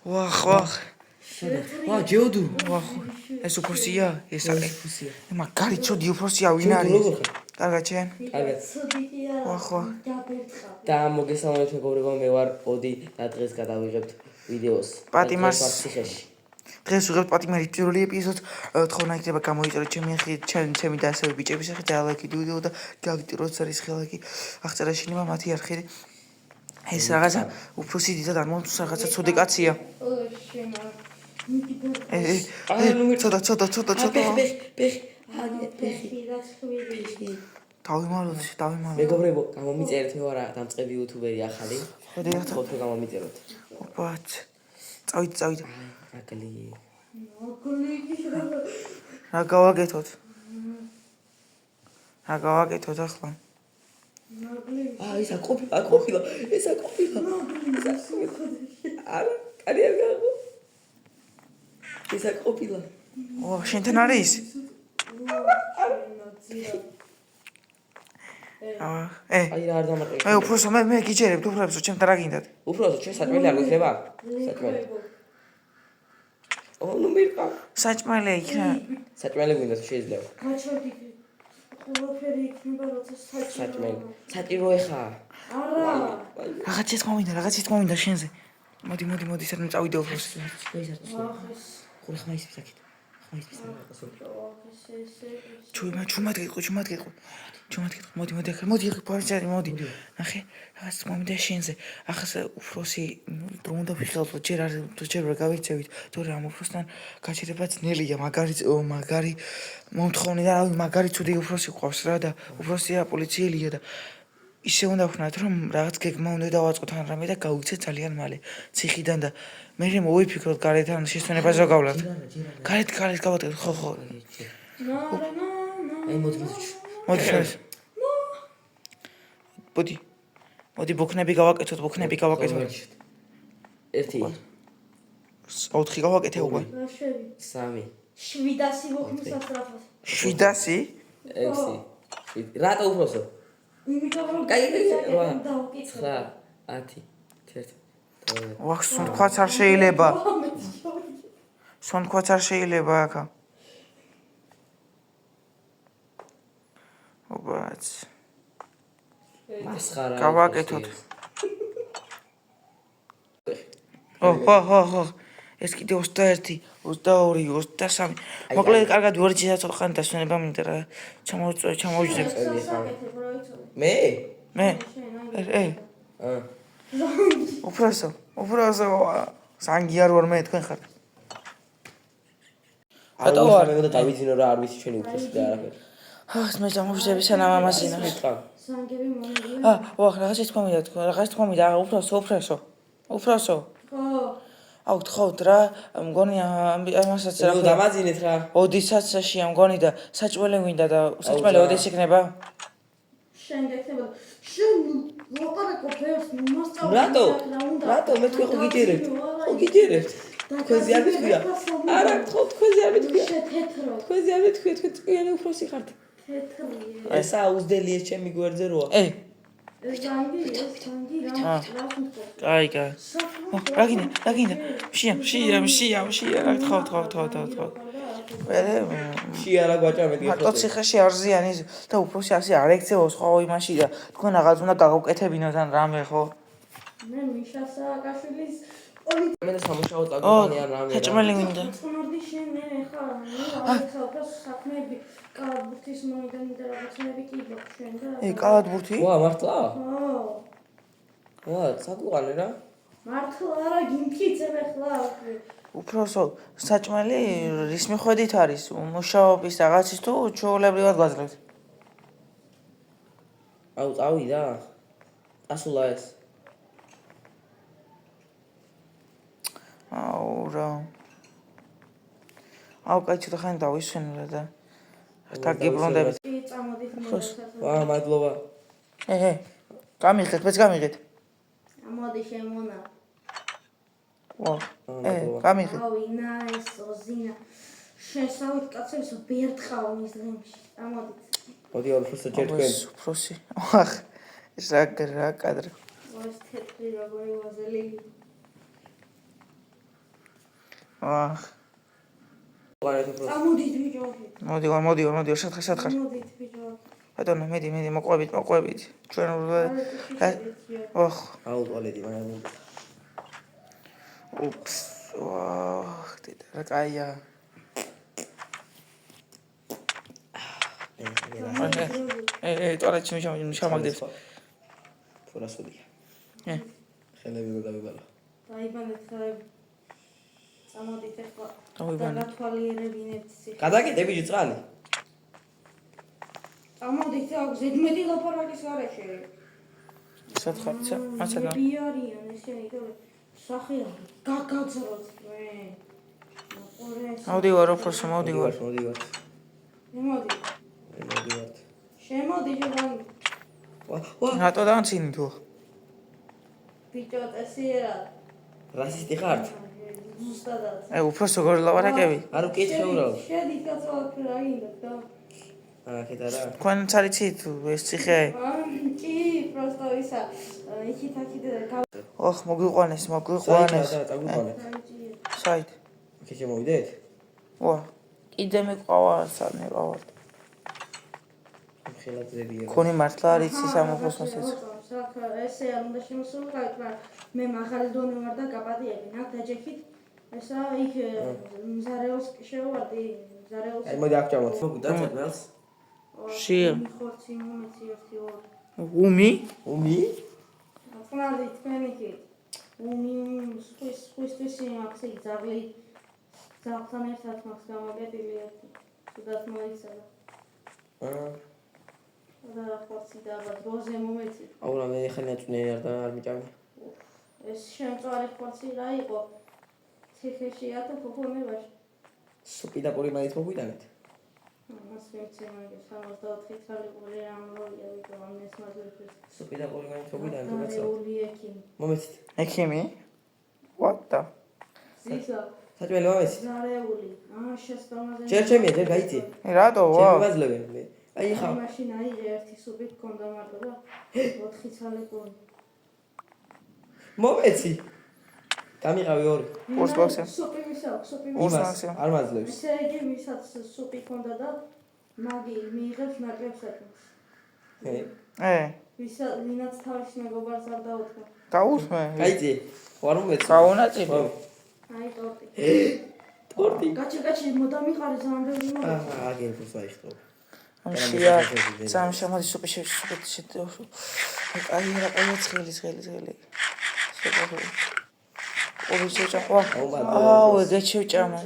ვახ. ვა ჯეოდუ. ვახ. ეს უფროსია? ეს არის უფროსია. მაგარი ჩოდი უფროსია ვინ არის? კარგად შენ? კარგად. ვახ. და მოგესალმებით მეგობრებო, მე ვარ ოდი და დღეს გადავიღებთ ვიდეოს. პატიმარს ციხეში. დღეს ვიღებთ პატიმარის პირველი ეპიზოდს. თხოვნა იქნება გამოიწეროთ ჩემი ახი, ჩემი და ასევე ბიჭების ახი და ლაიქი ვიდეო და გაგიტიროთ ზარის ხილაკი. აღწერა შეიძლება მათი არხი. ეს რაღაცა უფროსი დიდად არ მომწონს, რაღაცა ცუდი კაცია. ცოტა. ბეხი. დავიმალოთ. მეგობრებო, გამომიწერეთ, მე ვარ დამწყები იუთუბერი ახალი. ხოთო გამომიწეროთ. ოპაც. წავიდე. აკლი. რა გავაკეთოთ ახლა? ისა ყოფილა. არა, კარი არ გაღო. ისა ყოფილა. შენთან არის? აი რა არ დამარტყე. მე უფროსო მე გიჯერებთ უფროსო ჩემთან რა გინდათ? უფროსო, ჩვენ საჭმელი არ გვიქნება? საჭმელი. ნუ მირყა. საჭმელი იქ რა. საჭმელი გვინდა შეიძლება. გაჩვენდი. ყველაფერი იქნება როცა საჭმელი. საჭირო ეხა. არა. რაღაცის მომინდა შენზე. მოდი სანამ წავიდე უფროსო. ხური ხმაის ფისაკით. ჩუმად გეტყვი. მოდი ახლა პარიზარი მოდი. ნახე, რაღაც მომინდა შენზე. ახლა უფროსი რომ უნდა ვიხილოთ, ჯერ რა გავიცევით, თორე ამ უფროსთან გაჩერება ძნელია, მაგარი მომთხოვნი და მაგარი ცუდი უფროსი ყავს რა და უფროსია პოლიციელია და ისე უნდა ვხნათ რომ რაღაც გეგმა უნდა დავაწყოთ ან რამე და გავიქცეთ ძალიან მალე ციხიდან და მე მოვიფიქროთ გარეთ ან შესვენებას რა გავლათ. გარეთ გავაკეთოთ ხო. აი მოდი შენ. მოდი ბოქნები გავაკეთოთ. 1 4 გავაკეთე უკვე. 3 700 მოხმის ასრაფად. 700? 6 რატო უფროსო? იმიტომ რომ კაი 9 10 11 ვახ სუნთქვაც არ შეიძლება აქა. ოპაც. მასხარა. გავაკეთოთ. ხო. ეს კიდე 21, 22, 23. მოკლედ კარგად ვორჯისაც ხან დასვენება მინდა რა. ჩამოვიჯდებ. მე? უფროსო, სანგი არ ვარ მე თქვენ ხართ. რატო არ მეგონა დავიძინო რა არ ვიცი ჩვენი უფროსი და არაფერი. მე ჩამოვიჯდები სანამ ამასინა. სანგები მომიდია. ვახ რაღაცა თქვა მინდა, უფროსო. ხო. გთხოვთ რა, მგონია ამასაც რა. ნუ დამაძინეთ რა. ოდისაცშია მგონი და საჭმელი გვინდა და საჭმელი ოდის იქნება? შენ გექნება. შენ ლაპარაკო ფერს მოსწავლე. რატო მე თქვენ ხო გიჯერებთ? თქვენზე არ მეთქვია. არა, თქვენზე არ მეთქვია. თქვენზე არ მეთქვია, თქვენ წვიანი უფროსი ხართ. თეთრია. ესა უძდელია ჩემი გვერდზე როა. ზანგი რა. კაი. რა გინდა? შია, რა გთხოვთ. შია რა გვაჭამეთ გიხოთ. მარტო ციხეში არ ზიანი და უფროსი ასე არ ექცევოს ხო იმაში და თქვენ რაღაც უნდა გაგუკეთებინოთ ან რამე ხო? მე მიშა სააკაშვილის მე და სამუშაო წაგობანი ან რამე. საჭმელი მინდა. მოდი შენ მე ხა საქმეები კალათბურთის მოედანი და რაღაცები კი გვაქვს ჩვენ და კალათბურთი? ვა მართლა? ხო. საკვყალე რა. მართლა არა გიმფიცებ ახლა. უფროსო, საჭმელი რის მიხედვით არის? მუშაობის რაღაცის თუ ჩვეულებრივად გვაძლევთ? წავიდა. ასულა ეს. რა. კაი ცოტა ხანი დავისვენე და გაგიბრუნდებით. წამოდით ვა მადლობა. გამიღეთ. მოდი შემონა. გამიღეთ. ვინა ეს ოზინა. შესავით კაცებსო ბერთხავ მის დღემში. წამოდით. მოდი უფროსო ჯერ თქვენ. უფროსი. ვახ. ეს რა კადრი. ეს თეთრი როგორი ვაზელი. ვახ. წამოდით ბიჭო. მოდი, სათხარ. მოდით ბიჭო. ბატონო, მედი, მოყვებით. ჩვენ ვახ. აუ ტუალეტი მაგრამ. უპს. ვახ, დედა რა კაია. ტუალეტში შამაგდებს. ფურასოდია. ხელები რო დავიბალა. დაიბანეთ ხელები. წამოდით ახლა. დავიბანეთ. დაგათვალიერებინებთ სიხე. გადაკეთე ბიჭი წყალი. წამოდით აქ ზედმეტი ლაპარაკის გარეშე. სათხარცა, მაცადა. ბიარიან ესენი თორე სახეა. გაგაძროთ მე. მოდივარ უფროსო, მოდივარ. მოდი. მოდივარ. შემოდი ჯობანი. ვა. რატო დამცინი თუ? ბიჭო წესიერა. რასისტი ხართ? ზუსტადაც. უფროსო გორ ლაპარაკები. არ უკითხე ურავ. შედი კაცო რა გინდა და. აქეთ არა. თქვენ ცარიცით თუ ეს ციხე? კი, просто ისა. იქით და ოხ, მოგვიყვანეს. წაგვიყვანეთ. საით? აქ შემოვიდეთ? ვა. კიდე მეყავა, სამეყავართ. ხელად ზედია. ქონი მართლა არ იცის ამ უფროსმოსიც. ესე არ უნდა შემოსულიყავით, მაგრამ მე მაღალი დონე ვარ და გაპატიები, ნახ დაჯექით. ესა იქ მზარეულს შევარდი, მზარეულს. აი მოდი აქ ჩამოთ. მოგვიდა წადმელს. შია. ხორცი მომეცი 1-2. უმი? ახლა თქვენიკი. უმი სხვისთვის აქვს იქ ძაღლი. ძაღლთან ერთად მაქვს გამოგეტილი ერთი. თუდად მოიცადა. და ხორცი და დროზე მომეცი. აუ რა მე ხელი აწვნიანი არ მიჭამე. ეს შემწვარი ხორცი რა იყო? ციხეშია თუ ფუფუნებაში? სუპი და პური მაინც მოგვიტანეთ. მას მეცემაგე 64 წელი ყოლე ამოვია ვიყო ამეს მაგერფეს. სუპი და პური მაინც მოგვიტანეთ უცებ. ული ექიმი. მომეცით. ექიმი? What the? ზისა. საჭმელი მომეცით. ზარეული. შესწავლაზე. ჯერ ჩემია, ჯერ გაიცი. რატო? ჩემი ვაძლევენ მე. აი ხა. მაშინ აიღე ერთი სუპი გქონდა მარტო და 4 წელი ყოლე. მომეცი. გამიყავი 2. ორს გვაქვს? სუპი ვისაქვს, სუპი ორს ვისაქვს. გვაქვს? არ მაძლევს. ესე იგი ვისაც სუპი ქონდა და მაგი მიიღებს ნაკლებს საქმეს. ვინაც თავის მეგობარს არ დაუთმო. დაუთმე? გაიცი. არ მომეცი. გაუნაწილე. აი ტორტი. ტორტი. გაჩი მოდამიყარე ზამბები მომეცი. აგერ ფოს აიხტო. ამშია სამ შემოდი სუპი შედი. აი რა ყოლა ცხელი. შეგაღვი. ორი შეჭაყვა. აუ გეჩევჭამა.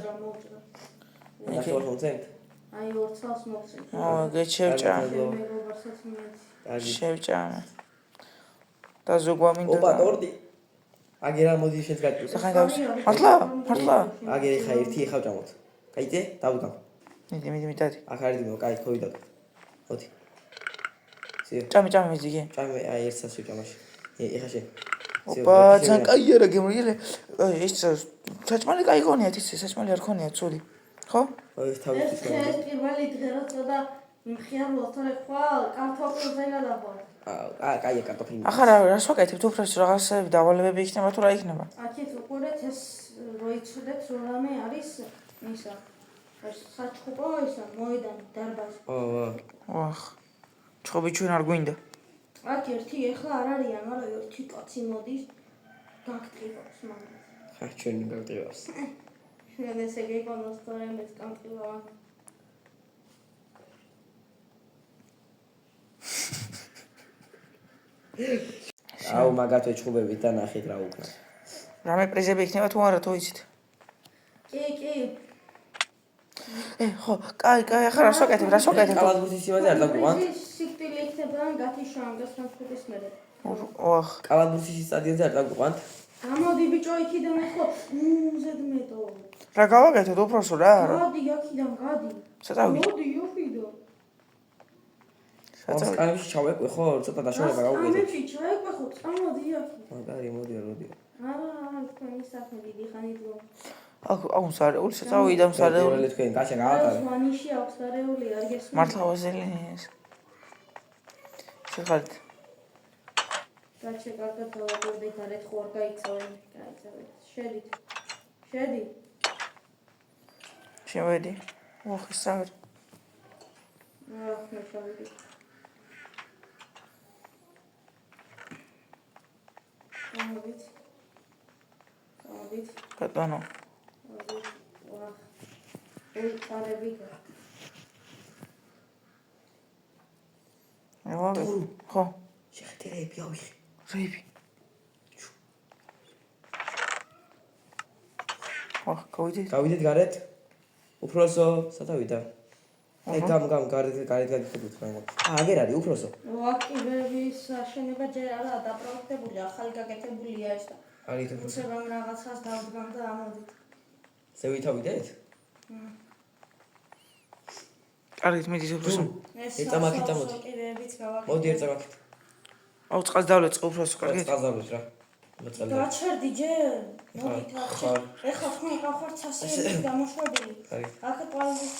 აი 2 წელს მოვცე. აუ გეჩევჭამა. მეგობარსაც მიეცი. შევჭამა. და ზოგვამინდა. ოპა ტორტი. აგერა მოდი შენს გაჭირს. ხან დავს. მართლა. აგერი ხა ერთი ეხავ ჭამოთ. გაიცე? დავდგა. მიდი დადი. აქ არის დიმო, კაი, ხოვიდა. მოდი. სიო. ჭამი მიძიგე. ჭამე აი ერთსაც შეჭამაში. ეხა შენ. ოპა, ძალიან კაია რა გემრიელე. ეს საჭმელი კაი გონია, ის საჭმელი არ ქონია ცუდი. ხო? ეს თავის ეს პირველი დღე როცა და მხიარულად თორე ხვალ კარტოფილზე გადავალ. კაია კარტოფილი. ახლა რას ვაკეთებთ უფროსი რაღაცები დავალებები იქნება თუ რა იქნება? აქეთ უყურეთ ეს როიცოდეთ რომ რამე არის ისა. ეს საჩხუბო ისა მოედანი დარბაზი. ვახ. ჩხობი ჩვენ არ გვინდა. აქ ერთი ეხლა არ არიან, მაგრამ ერთი კაცი მოდის გაგტყივებს მაგას. ხა ჩვენ გაგტყივებს. შენ ესე გეკონოს თორე მეც გამტყივა. აუ მაგათვე ჩხუბებით და ნახეთ რა უკნა. რამე პრიზები იქნება თუ არა თუ იცით? კი. ხო, კაი, ახლა რას ვაკეთებ? კალათბურთის იმაზე არ დაგვიყვანთ? სიკვდილი იქნება ან გათიშავენ გასამხუდის მერე. ვახ. კალათბურთის სტადიონზე არ დაგვიყვანთ? გამოდი ბიჭო იქიდან ახლა ზედმეტო. რა გავაკეთოთ უფროსო რა? გადი აქიდან გადი. საწავი. მოდი იქიდან. საწავი ჩავეკვე ხო? ცოტა დაშორება გავუკეთე. ამებში ჩაეკვე ხო? წამოდი აქ. მაგარი მოდი. არა, თქვენი საქმე დიდი ხანი დრო. აუ სარეული საწავი და სარეული. როლე თქვენ კაშა გაატარე. ვანიში აქვს სარეული არ გესმის. მართლა ვაზელინი ეს. შეხარით. გაჩე კარგად დავაკვირდით არეთ ხო არ გაიცავენ. გაიცავენ. შედი. შევედი. ოხი სავრი. მე შევედი. Avit. ბატონო. Არებიკა. ხო. შეხედე რეები ავიღე. რეები. გავიდეთ. გავიდეთ გარეთ. უფროსო, სათავიდა. გამ გარეთ გაგიხედოთ მაინც. აგერ არის უფროსო. აქტივების აშენება ჯერ არა დაპროექტებული, ახალი გაკეთებულია ეს და არის თუ უცებამ რაღაცას დავდგამ და ამოდით. ზევითავიდეთ? კარგით მიდის უფროსო. ეს ეწამაკეთ მოდი. აქტივებიც გავაკეთე. მოდი ერწამაკეთ. აუ წყალს დავლეწ უფროსო, კარგით. წყალზავლეთ რა. მოწალე. გაჩერდი ჯერ. მოდი ხარ. თხარ. ეხლა თქვენ გავხართ სასიები გამოშვებული. აქ პალდის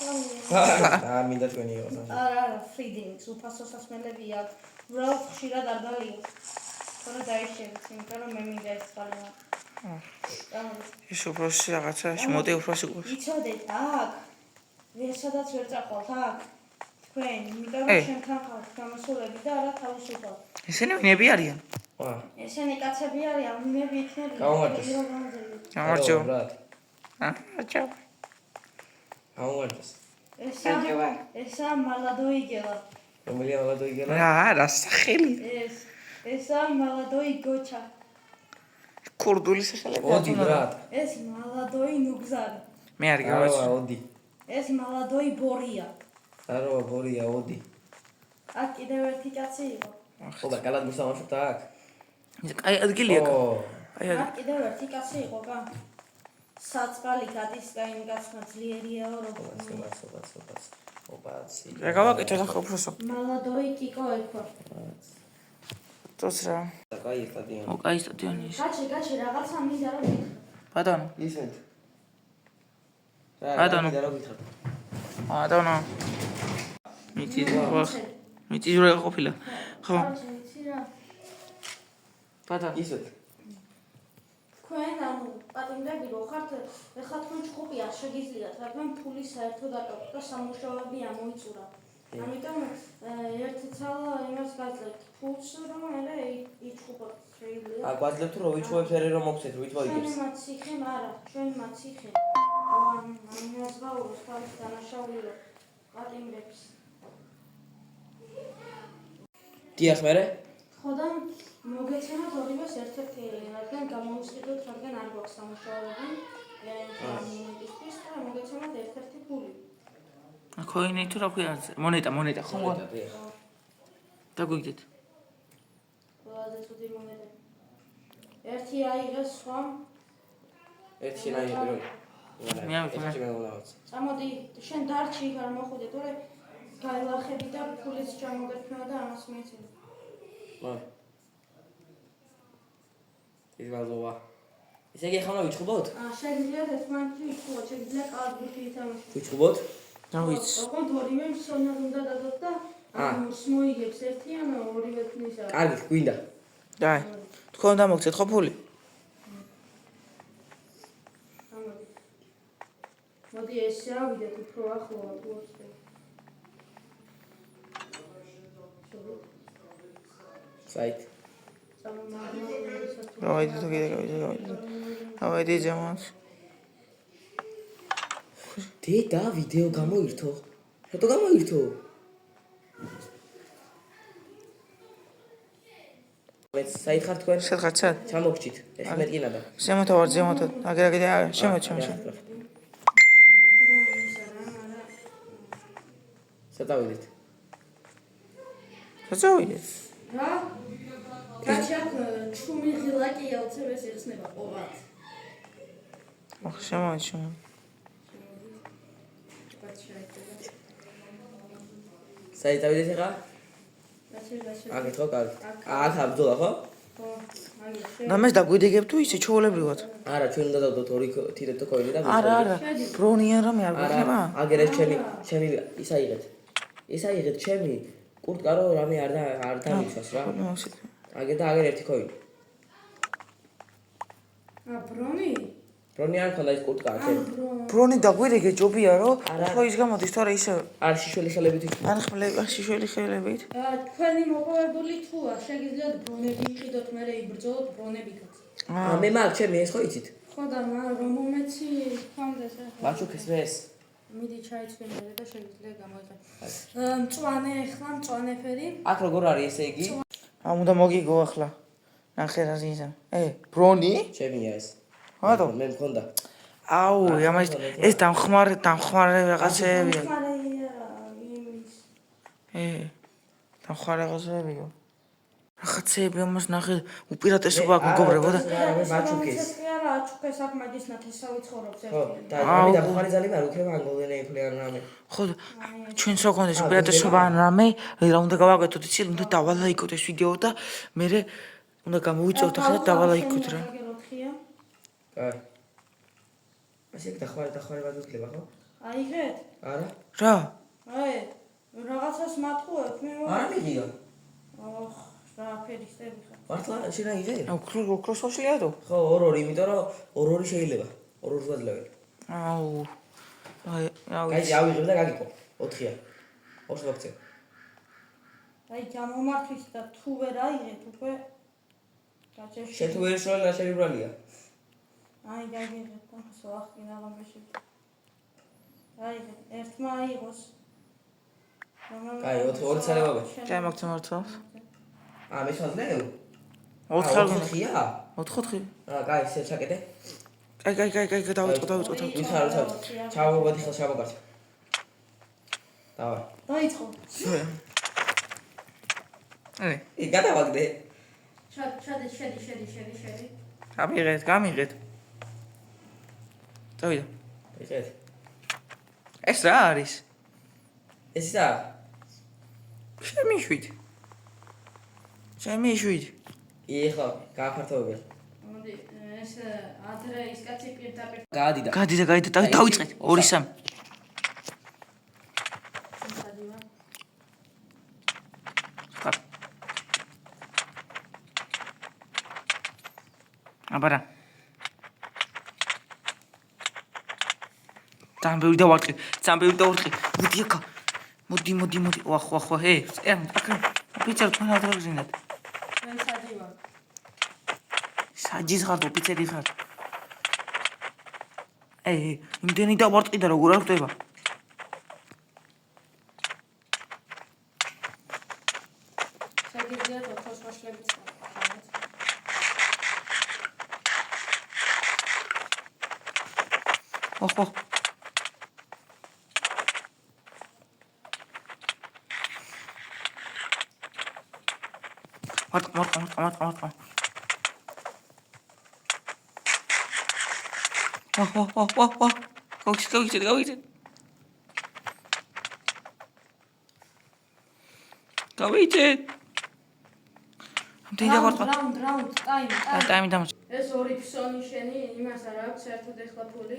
აა მინდა თქვენი იყო. არა, ფრიდინგს უფასო სასმელები აქ. უბრალოდ ხშირად არ დალიო. თორე დაიშევით, იმიტომ რომ მე მინდა ეს წყალი. ის უფროსი რაღაცაში მოდი უფროსი გულს. იცოდეთ აქ. ვერცადაც ვერ წაყვალთ აქ. თქვენ, იმიტომ რომ შენთან ხართ გამოსულები და არა თავისუფალ. ესენი ვინები არიან? ესენი კაცები არიან, ვინები იქნებიან. გამომარჯოს. გამარჯო. ბრატ. გამარჯო. გამომარჯოს. ესა მალადოიგელა. რომელია მალადოიგელა? რა სახელი? ესა მალადოი გოჩა. კურდული სახელები. ოდი ბრატ. ეს მალადოი ნუგზარი. მე არ გავაჩ. ოდი. ეს მალადოი ბორია. არო ბორია ოდი. აქ კიდევ ერთი კაცი იყო. ხოდა კალად მოსამართლდა აქ. აი ადგილია. აი აქ კიდევ ერთი კაცი იყო კა. საწყალი გადის კაინ კაცმა ძლიერია ოპაც. ოპაცი. რა გავაკეთე ახლა უფროსო? მალადოი კიკო ექვა. წოს რა. კაი სტადიონი. კაი სტადიონი. გაჩი რაღაცა მინდა რომ გითხრა. ბატონო. ისმენთ. ბატონო. ბატონო. მიწის რა ყოფილა? ხო. ბატონო. ისმენთ. თქვენ ანუ პატიმრები რო ხართ, ეხლა თქვენ ჩხუბი არ შეგიძლიათ, რადგან ფული საერთოდ არ გაქვთ და სამუშაოები ამოიწურა. ამიტომ ერთი ცალა იმას გაძლევთ ფულს, რომ მე იჩხუბოთ შეიძლება. გვაძლევთ რომ ვიჩხუბებთ ერე რომ მოგცეთ, ვით მოიგებს. ჩვენმაც ციხემ არა, ჩვენმაც ციხე. ამას გაუროს თავის დანაშაულო პატიმრებს. დიახ მერე? ხოდა მოგეცემათ ორივეს ერთ-ერთი, რადგან გამოუსყიდოთ, რადგან არ გვაქვს სამუშაოები. ის და მოგეცემათ ერთ-ერთი ფული. ქოინი თუ რა ქვია? მონეტა ხო? დაგვიგდეთ. ყველაზე ცუდი მონეტა. ერთი აიღეს სხვა. ერთი შენ აიღე პირველი. მე ავიღე. წამოდი, შენ დარჩი იქ არ მოხვიდე, თორე გაილახები და ფულიც ჩამოგეცემა და ამას მიეცემა. ის ვაზოვა. ისე იგი ხომ ვიჩხუბოთ? შეგიძლიათ ერთმანეთში ვიჩხუბოთ, შეგიძლიათ კალათბურთი ითამაშოთ. ვიჩხუბოთ? დავიც. ოღონდ ორივე მსონად უნდა დადოთ და მოიგებს ერთი ან ორივე თნისა. კარგი, გვინდა. დაი. თქვენ დამოგცეთ ხო ფული? მოდი ესე ავიდეთ უფრო ახლოვად უoste. საით. გავიდე თუ კიდე გავიდე. ავედი ზემოთ. დედა ვიდეო გამოირთო. რატო გამოირთო? მეც საით ხარ თქვენ? სადღაც სად? ჩამოგჭით. ეხლა მეტკინა და. ზემოთ ვარ ზემოთ. აგერაგე შემოჩ. სადავიდეთ. საწავიდეთ. რა? გაჩაკ ჩუმი ღილაკია უცებეს ეხსნება ყოველთ. ახ შემოჩ. საით დავიდეთ ეხლა? გაჩერდა. აგეთ ხო კარგი. აქ აბძოლა ხო? ხო, მაგის. და მე დაგვიდეგებ თუ ისე ჩაოლებრივად? არა, ჩვენ უნდა დავდოთ ორი თითო კოინი და არა. ბრონიან რამე არ გვექნება? აგერ ეს ჩემი ის აიღეთ. ეს აიღეთ ჩემი კურტკარო რამე არ დამიცვას რა. აგერ და აგერ ერთი კოინი. ბრონი? ბრონი არ მქონდა ის კურტკა, ჩემ. ბრონი დაგვირიგე ჯობია რომ ხო ის გამოდის თორე ისე არ შიშველი ხელებით იქნება. ან შიშველი ხელებით. თქვენი მოპოვებული თუა შეგიძლიათ ბრონები იყიდოთ, მე იბრძოლოთ ბრონებითაც. მე მაგ ჩემი ეს ხო იცით? ხო და რომ უმეცი ხამდეს ახლა. მაჩუქეს მეს. მიდი ჩაიცვენერე და შეგიძლიათ გამოიყენო. მწვანე ახლა მწვანე ფერი. აქ როგორ არის ესე იგი? უნდა მოგიგო ახლა. ნახე რა ზიზა. ბრონი? ჩემია ეს. ხატო? მე მქონდა. აუ, ამას ეს დამხმარე რაღაცეებია. დამხმარე რაღაცეებია. რაღაცეები ამას ნახე უპირატესობა აქვს მეგობრებო და მაჩუქეს. არა, აჩუქეს აქ მაგის ნათესავი ცხოვრობს ხო, ერთი. და ამი დამხმარე ძალები არ უქნება ანგოლდენეი ფლიან რამე. ხო ჩვენ სოქონდეს უპირატესობა ან რამე რა უნდა გავაკეთოთ იცი უნდა დავალაიკოთ ეს ვიდეო და მე უნდა გამოვიწევთ ახლა და დავალაიკოთ რა. კაი. ასე დახმარება დუქლება ხო? აიღეთ? არა. რა? რაღაცას მათყუებ მე. არა მიგია. რა ფერისტები ხარ? მართლა შენ აიღე? კროსოშლიადო? ხო, ორ-ორი, იმიტომ რომ ორ-ორი შეიძლება. ორ-ორს ვაძლეველი. აუ. კაი, ავიღებ და გაგიკო. 4-ია. 4-ს ვაქცე. გამომართვის და თუ ვერ აიღეთ უკვე გაჭერში. შენ თუ ვერ შროლა შენი ბრალია. გაგიღეთ და სვახკინ აღამეში. აიღეთ, ერთმა აიღოს. კაი, 4 ცალება. კაი, მაგცემართავს. მე შევძლებ? 4-4-ია? 4-4. 4-4. კაი, შენ ჩაკეთე. კაი, დავიწყო. ვიცარ. ჩავმობადი ხელს ჩამოგართე. დავარ. დაიწყო. გადავაგდე. შედი. გამიღეთ. წავიდა. ეხეთ. ეს რა არის? ეს რა? შემიშვით. ეხლა გააფართოვებელ. მოდი, ეს ადრე ის კაცი პირდაპირ გაადიდა. გადიდა, დავიწყეთ. 2-3. აბარა. დამბევი დავარტყი. მოდი აქა. მოდი. ვახ. აქა. ოფიცერი თქვენ ადრეგზინათ. ჩვენ საჯი ვარ. საჯის ხარ, ოფიცერი ხარ. იმდენი დავარტყი და როგორ არ ხდება? შეგიძლიათ ოქროს ვაშლებით წავიდეთ. ოხ. მარტყა. გავიჭეთ. რაუნდ, ტაიმი დამოწ. ეს ორი ფსონი შენი იმას არ აქვს საერთოდ ეხლა ფული.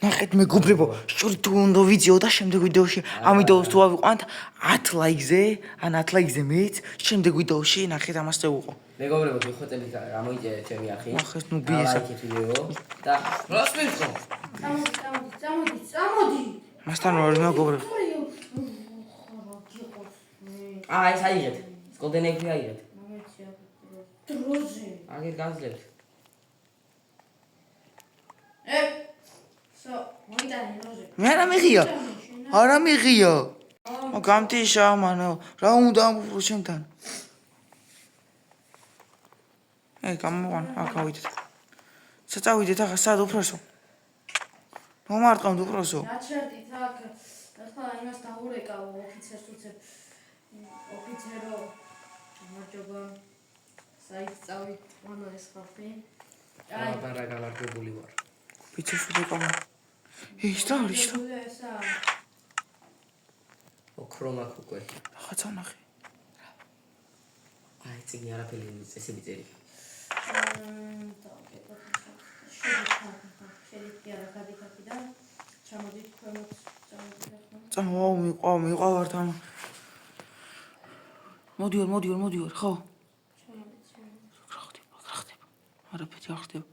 ნახეთ მეგობრებო, შორი თუ უნდა ვიძიო და შემდეგ ვიდეოში ამ ვიდეოს თუ ავიყვანთ 10 ლაიქზე, ან 10 ლაიქზე მეც, შემდეგ ვიდეოში ნახეთ ამას წევუყო. მეგობრებო, გიხოცებით რა მოიჭერეთ ჩემი არხი. ახლა ნუ ბიესა. ლაიქეთ ვიდეო და რას მიხო? წამოდი. მასთან ვარ მეგობრებო. ეს აიღეთ. სკოლდენეები აიღეთ. დროზე. აგერ გავძლებთ. მოიტანე დროზე. მე არა მიღია. გამტიშა მანო, რა უნდა ამბობ შენთან? გამოყვან, გავიდეთ. წავიდეთ ახლა სად უფროსო? მომარტყამთ უფროსო. გაჩერდით აქ. ახლა იმას დაურეკავ ოფიცერს უცებ. ოფიცერო. გამარჯობა. საიწავი მანო ეს ხალხი. აბარა გავარჯობული ვარ. ოფიცერს უდეკავა. ის რა არის? ოქრომა უკვე. რაღაცა ნახე. წიგნი არაფერი წესები წერი. მიყავართ ამ. მოდიორ, ხო? რა ხდება? არაფერი არ ხდება.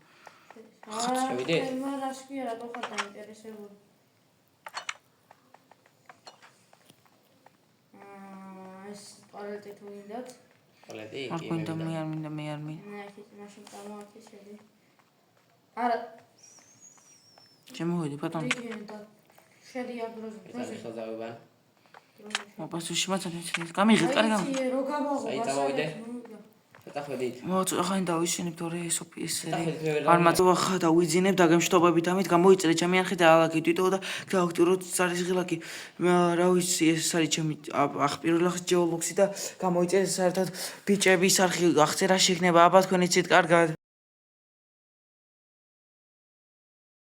შევიდეთ? ხარს კი არა თუ ხარ დაინტერესებული. ეს ტუალეტი თუ გინდათ? ტუალეტი? არ გვინდა მე არ მინდა მე არ მინდა. ნახე, მაშინ წამოართი შედი. არა, შემოვიდი ბატონო. რიგენდა. შედი აქ დროზე. იცი ხაზავება. ოპასუში მაცანეთ. გამიღეთ, კარგი გამ. აი, რო გავაღო, აი, წამოვიდე. წახვედით. მოწ ახლა დავისვენებ თორე ეს წახვედით მე ვერ არ მაწვა ხა დავიძინებ და გემშტობებით ამით გამოიწერე ჩემი არხი და ალაკი თვითო და გავაქტიუროთ არის ღილაკი რა ვიცი ეს არის ჩემი პირველ ახს ჯეოლოგსი და გამოიწერე საერთოდ ბიჭების არხი აღწერა შექნება აბა თქვენ იცით კარგად